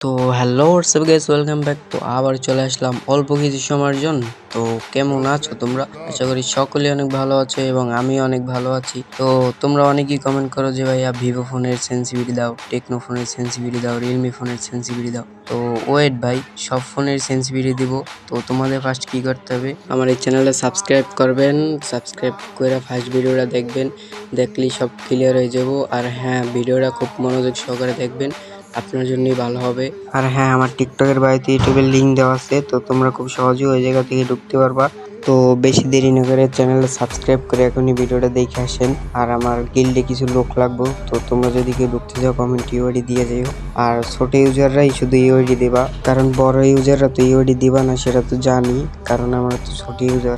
তো hello WhatsApp guys, welcome back. তো আবার চলে আসলাম অল্প কিছু সময়ের জন্য। তো কেমন আছো তোমরা? আশা করি সকলে অনেক ভালো আছো এবং আমি অনেক ভালো আছি। তো তোমরা অনেকেই কমেন্ট করো যে ভাইয়া ভিভো ফোনের সেন্সিটিভিটি দাও, টেকনো ফোনের সেন্সিটিভিটি দাও, রিয়েলমি ফোনের সেন্সিটিভিটি দাও। তো ওয়েট ভাই, সব ফোনের সেন্সিটিভিটি দিব। তো তোমাদের ফার্স্ট কি করতে হবে, আমার এই চ্যানেলটা সাবস্ক্রাইব করবেন। সাবস্ক্রাইব করে ফার্স্ট ভিডিওটা দেখবেন, দেখলেই সব ক্লিয়ার হয়ে যাব। আর হ্যাঁ, ভিডিওটা খুব মনোযোগ সহকারে দেখবেন, আপনার জন্যই ভালো হবে। আর হ্যাঁ, আমার টিকটকের বাড়িতে ইউটিউবের লিঙ্ক দেওয়া আছে, তো তোমরা খুব সহজেই ওই জায়গা থেকে ঢুকতে পারবা। তো বেশি দেরি না করে চ্যানেলটা সাবস্ক্রাইব করে এখনই ভিডিওটা দেখে আসেন। আর আমার গিল্ডে কিছু লোক লাগবে, তো তোমরা যদি কেউ ঢুকতে যাও কমেন্ট ইউআইডি দিয়ে যাও। আর ছোট ইউজাররাই শুধু ইউআইডি দিবা, কারণ বড় ইউজাররা তো ইউআইডি দিবা না, সেটা তো জানি, কারণ আমরা তো ছোট ইউজার।